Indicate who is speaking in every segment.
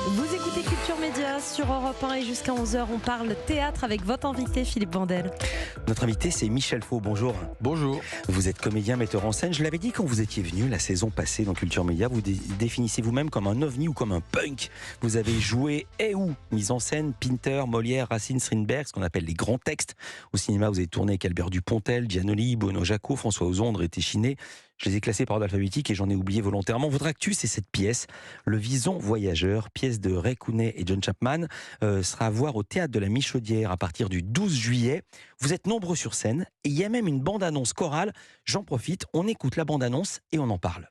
Speaker 1: Vous écoutez Culture Média sur Europe 1 et jusqu'à 11h, on parle théâtre avec votre invité Philippe Vandel.
Speaker 2: Notre invité, c'est Michel Faux. Bonjour.
Speaker 3: Bonjour.
Speaker 2: Vous êtes comédien, metteur en scène. Je l'avais dit quand vous étiez venu la saison passée dans Culture Média. Vous définissez vous-même comme un ovni ou comme un punk. Vous avez joué et où mise en scène, Pinter, Molière, Racine, Strindberg, ce qu'on appelle les grands textes. Au cinéma, vous avez tourné avec Albert Dupontel, Giannoli, Bruno Jacot, François Ozondre et Téchiné. Je les ai classés par ordre alphabétique et j'en ai oublié volontairement. Votre actu, c'est cette pièce, Le Vison Voyageur, pièce de Ray Cooney et John Chapman, sera à voir au Théâtre de la Michaudière à partir du 12 juillet. Vous êtes nombreux sur scène et il y a même une bande-annonce chorale. J'en profite, on écoute la bande-annonce et on en parle.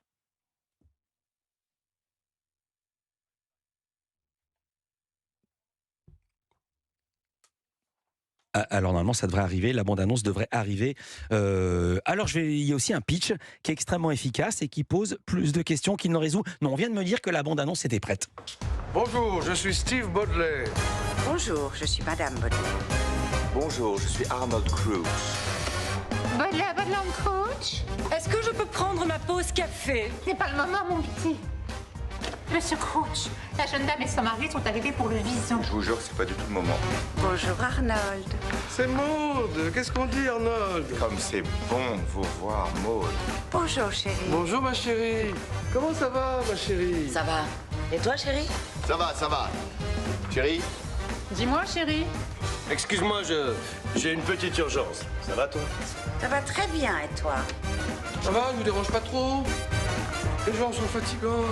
Speaker 2: Alors normalement ça devrait arriver, la bande-annonce devrait arriver. Il y a aussi un pitch qui est extrêmement efficace et qui pose plus de questions qu'il n'en résout. Non, on vient de me dire que la bande-annonce était prête.
Speaker 3: Bonjour, je suis Steve Baudelaire.
Speaker 4: Bonjour, je suis Madame Baudelaire.
Speaker 5: Bonjour, je suis Arnold Cruz.
Speaker 6: Baudelaire Crouch.
Speaker 7: Est-ce que je peux prendre ma pause café?
Speaker 6: C'est pas le moment, mon petit. Monsieur Crouch, la jeune dame et son mari sont arrivés pour le Vison.
Speaker 5: Je vous jure que c'est pas du tout le moment.
Speaker 4: Bonjour Arnold.
Speaker 3: C'est Maude. Qu'est-ce qu'on dit, Arnold?
Speaker 5: Comme c'est bon de vous voir, Maud.
Speaker 4: Bonjour chérie.
Speaker 3: Bonjour, ma chérie. Comment ça va, ma chérie?
Speaker 7: Ça va. Et toi, chérie?
Speaker 5: Ça va, ça va. Chérie?
Speaker 6: Dis-moi, chérie.
Speaker 8: Excuse-moi, j'ai une petite urgence. Ça va, toi?
Speaker 4: Ça va très bien et toi?
Speaker 3: Ça va, je vous dérange pas trop? Les gens sont fatigants.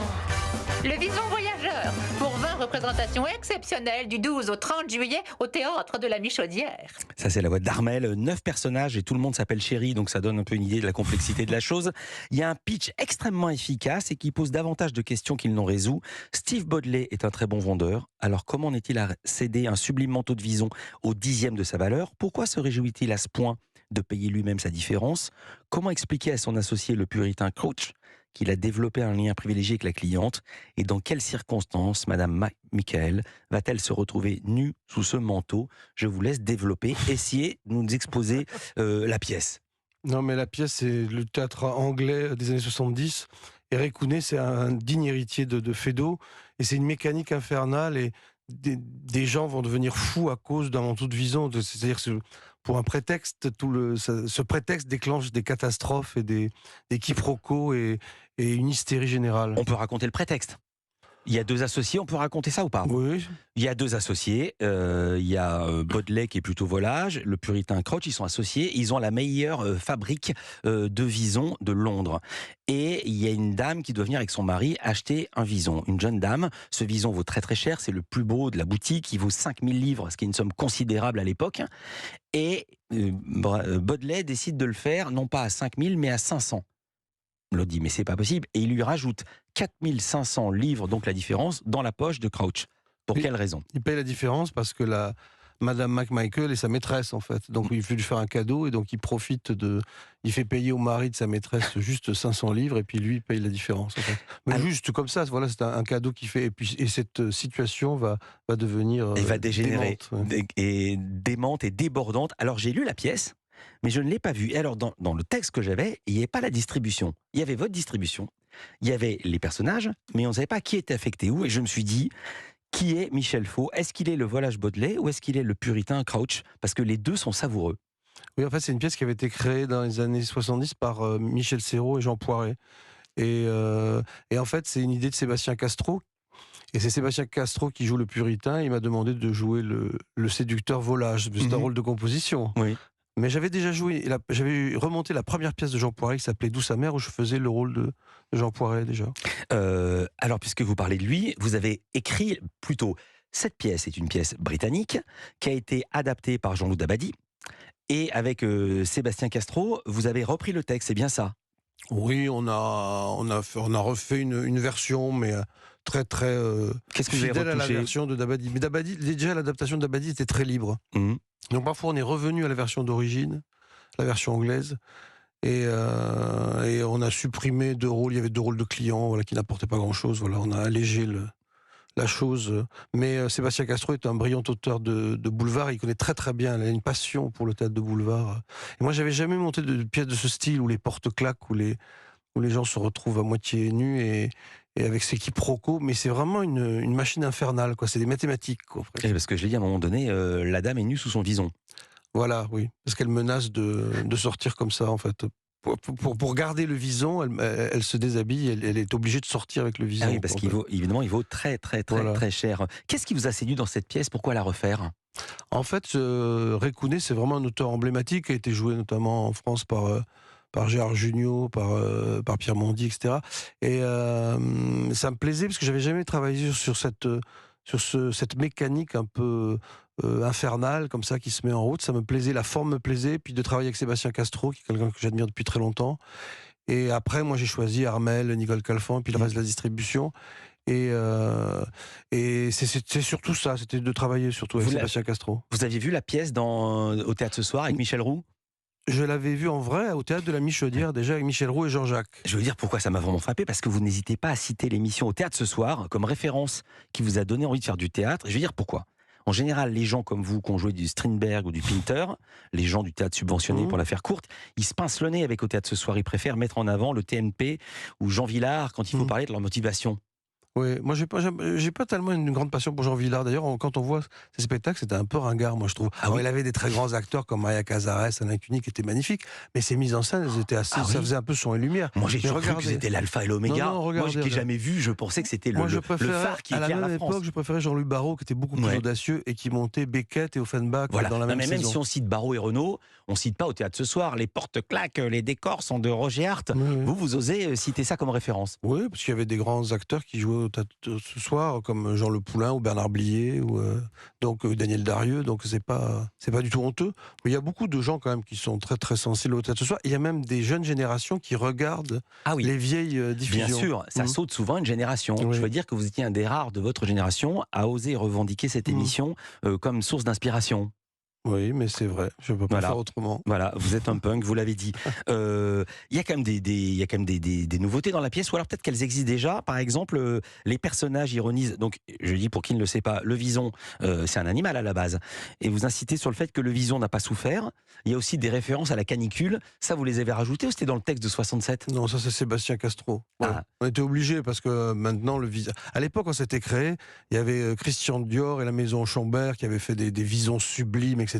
Speaker 6: Le Vison Voyageur, pour 20 représentations exceptionnelles du 12 au 30 juillet au Théâtre de la Michaudière.
Speaker 2: Ça c'est la voix d'Armel, 9 personnages et tout le monde s'appelle Chéri, donc ça donne un peu une idée de la complexité de la chose. Il y a un pitch extrêmement efficace et qui pose davantage de questions qu'il n'en résout. Steve Baudelaire est un très bon vendeur, alors comment en est-il à céder un sublime manteau de Vison au 10e de sa valeur? Pourquoi se réjouit-il à ce point de payer lui-même sa différence? Comment expliquer à son associé le puritain Crouch qu'il a développé un lien privilégié avec la cliente, et dans quelles circonstances Madame Michael va-t-elle se retrouver nue sous ce manteau? Je vous laisse développer, essayer de nous exposer la pièce.
Speaker 3: Non, mais la pièce, c'est le théâtre anglais des années 70. Et Ray Cooney, c'est un digne héritier de Feydeau. Et c'est une mécanique infernale. Et des gens vont devenir fous à cause d'un manteau de Vison. C'est-à-dire que pour un prétexte, ce prétexte déclenche des catastrophes et des quiproquos et une hystérie générale.
Speaker 2: On peut raconter le prétexte. Il y a deux associés, on peut raconter ça ou pas?
Speaker 3: Oui.
Speaker 2: Il y a deux associés, il y a Baudelaire qui est plutôt volage, le puritain Crouch, ils sont associés, ils ont la meilleure fabrique de Vison de Londres. Et il y a une dame qui doit venir avec son mari acheter un Vison, une jeune dame. Ce Vison vaut très très cher, c'est le plus beau de la boutique, il vaut 5000 livres, ce qui est une somme considérable à l'époque. Et Baudelaire décide de le faire, non pas à 5000, mais à 500. L'autre dit, mais c'est pas possible. Et il lui rajoute 4500 livres, donc la différence, dans la poche de Crouch. Pour quelle raison?
Speaker 3: Il paye la différence parce que Madame McMichael est sa maîtresse, en fait. Donc il veut lui faire un cadeau et donc il fait payer au mari de sa maîtresse juste 500 livres et puis lui il paye la différence, en fait. Mais juste comme ça, voilà, c'est un cadeau qu'il fait. Et cette situation va devenir
Speaker 2: va dégénérer,
Speaker 3: démente, ouais.
Speaker 2: et démente et débordante. Alors j'ai lu la pièce, mais je ne l'ai pas vue. Et alors dans le texte que j'avais, il n'y avait pas la distribution. Il y avait votre distribution, il y avait les personnages, mais on ne savait pas qui était affecté où. Et je me suis dit, qui est Michel Faux? Est-ce qu'il est le volage Baudelaire ou est-ce qu'il est le puritain Crouch? Parce que les deux sont savoureux.
Speaker 3: Oui, en fait, c'est une pièce qui avait été créée dans les années 70 par Michel Serrault et Jean Poiret. Et en fait, c'est une idée de Sébastien Castro. Et c'est Sébastien Castro qui joue le puritain. Il m'a demandé de jouer le séducteur volage. C'est un rôle de composition.
Speaker 2: Oui.
Speaker 3: Mais j'avais déjà j'avais remonté la première pièce de Jean Poiret qui s'appelait Douce Amère, où je faisais le rôle de Jean Poiret déjà.
Speaker 2: Alors, puisque vous parlez de lui, vous avez écrit plutôt. Cette pièce est une pièce britannique qui a été adaptée par Jean-Loup Dabadi. Et avec Sébastien Castro, vous avez repris le texte, c'est bien ça?
Speaker 3: Oui, on a refait une version, mais très très
Speaker 2: Qu'est-ce que vous avez
Speaker 3: fidèle à la
Speaker 2: retouché?
Speaker 3: version de Dabadi. Mais Dabadi, déjà l'adaptation de Dabadi était très libre. Donc parfois on est revenu à la version d'origine, la version anglaise, et on a supprimé 2 rôles. Il y avait 2 rôles de clients, voilà, qui n'apportaient pas grand-chose. Voilà, on a allégé la chose. Mais Sébastien Castro est un brillant auteur de boulevard. Il connaît très très bien. Il a une passion pour le théâtre de boulevard. Et moi, j'avais jamais monté de pièce de ce style où les portes claquent, où les gens se retrouvent à moitié nus. et avec ses quiproquos, mais c'est vraiment une machine infernale, quoi. C'est des mathématiques, quoi.
Speaker 2: Et parce que je l'ai dit à un moment donné, la dame est nue sous son vison.
Speaker 3: Voilà, oui, parce qu'elle menace de sortir comme ça, en fait. Pour garder le vison, elle se déshabille, elle est obligée de sortir avec le vison.
Speaker 2: Ah oui, parce qu'il vaut, évidemment, il vaut très cher. Qu'est-ce qui vous a séduit dans cette pièce? Pourquoi la refaire?
Speaker 3: En fait, Récounet, c'est vraiment un auteur emblématique, qui a été joué notamment en France par Gérard Jugnot, par Pierre Mondy, etc. Et ça me plaisait, parce que j'avais jamais travaillé sur cette mécanique un peu infernale, comme ça, qui se met en route. Ça me plaisait, la forme me plaisait, puis de travailler avec Sébastien Castro, qui est quelqu'un que j'admire depuis très longtemps. Et après, moi, j'ai choisi Armel, Nicole Calfan, puis le reste de la distribution. Et c'est surtout ça, c'était de travailler surtout avec Sébastien Castro.
Speaker 2: Vous aviez vu la pièce au Théâtre Ce Soir avec Michel Roux?
Speaker 3: Je l'avais vu en vrai au Théâtre de la Michaudière, déjà avec Michel Roux et Jean-Jacques.
Speaker 2: Je veux dire pourquoi ça m'a vraiment frappé, parce que vous n'hésitez pas à citer l'émission au Théâtre Ce Soir comme référence qui vous a donné envie de faire du théâtre. Je veux dire pourquoi. En général, les gens comme vous qui ont joué du Strindberg ou du Pinter, les gens du théâtre subventionné pour la faire courte, ils se pincent le nez avec au Théâtre Ce Soir. Ils préfèrent mettre en avant le TNP ou Jean Vilar quand il faut parler de leur motivation.
Speaker 3: Oui, moi j'ai pas tellement une grande passion pour Jean Vilar. D'ailleurs, quand on voit ces spectacles, c'était un peu ringard, moi je trouve. Alors, il avait des très grands acteurs comme Maria Cazares, Alain Cuny, qui étaient magnifiques, mais ses mises en scène, elles étaient assez, ça faisait un peu son et lumière.
Speaker 2: Moi j'ai toujours cru que c'était l'alpha et l'oméga. Moi je l'ai jamais vu, je pensais que c'était le phare qui éclaire la France. À la même époque,
Speaker 3: je préférais Jean-Louis Barrault, qui était beaucoup plus audacieux et qui montait Beckett et Offenbach dans la même saison.
Speaker 2: Même si on cite Barrault et Renaud, on cite pas au Théâtre Ce Soir. Les portes claquent, les décors sont de Roger Hart. Vous osez citer ça comme référence? Oui,
Speaker 3: parce qu'il y avait des grands acteurs qui jouaient au Théâtre Ce Soir, comme Jean Le Poulain ou Bernard Blier ou donc Daniel Darieux, donc c'est pas du tout honteux. Mais il y a beaucoup de gens quand même qui sont très très sensibles au Théâtre Ce Soir. Il y a même des jeunes générations qui regardent les vieilles diffusions.
Speaker 2: Bien sûr, ça saute souvent une génération. Je veux dire que vous étiez un des rares de votre génération à oser revendiquer cette émission comme source d'inspiration.
Speaker 3: Oui, mais c'est vrai, je ne peux pas faire autrement.
Speaker 2: Voilà, vous êtes un punk, vous l'avez dit. Il y a quand même des nouveautés dans la pièce, ou alors peut-être qu'elles existent déjà. Par exemple, les personnages ironisent. Donc, je dis pour qui ne le sait pas, le vison, c'est un animal à la base. Et vous incitez sur le fait que le vison n'a pas souffert. Il y a aussi des références à la canicule. Ça, vous les avez rajoutées ou c'était dans le texte de 67?
Speaker 3: Non, ça c'est Sébastien Castro. Ouais. On était obligés parce que maintenant, à l'époque, quand c'était créé, il y avait Christian Dior et la maison Chambert qui avaient fait des visons sublimes, etc.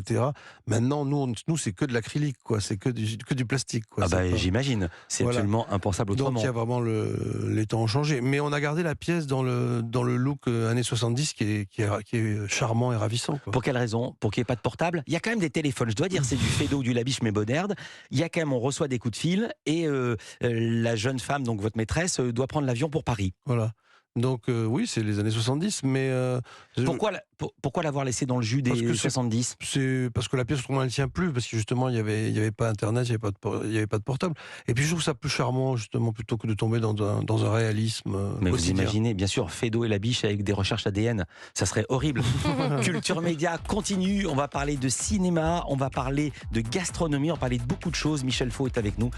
Speaker 3: Maintenant, nous c'est que de l'acrylique, quoi. C'est que du plastique, quoi.
Speaker 2: J'imagine. C'est absolument impensable autrement.
Speaker 3: Donc il y a vraiment les temps ont changé. Mais on a gardé la pièce dans le look années 70 qui est charmant et ravissant, quoi.
Speaker 2: Pour quelle raison? Pour qu'il n'y ait pas de portable? Il y a quand même des téléphones. Je dois dire, c'est du Fédo ou du Labiche, mais moderne. Il y a quand même, on reçoit des coups de fil et la jeune femme, donc votre maîtresse, doit prendre l'avion pour Paris.
Speaker 3: Voilà. Donc oui, c'est les années 70, mais...
Speaker 2: Pourquoi l'avoir laissé dans le jus des 70?
Speaker 3: C'est parce que la pièce, autrement, elle ne tient plus, parce que justement, il n'y avait pas Internet, il n'y avait pas de portable. Et puis je trouve ça plus charmant, justement, plutôt que de tomber dans un réalisme
Speaker 2: Mais
Speaker 3: quotidien.
Speaker 2: Vous imaginez, bien sûr, Fédo et Labiche avec des recherches ADN, ça serait horrible. Culture Média continue, on va parler de cinéma, on va parler de gastronomie, on va parler de beaucoup de choses. Michel Faux est avec nous.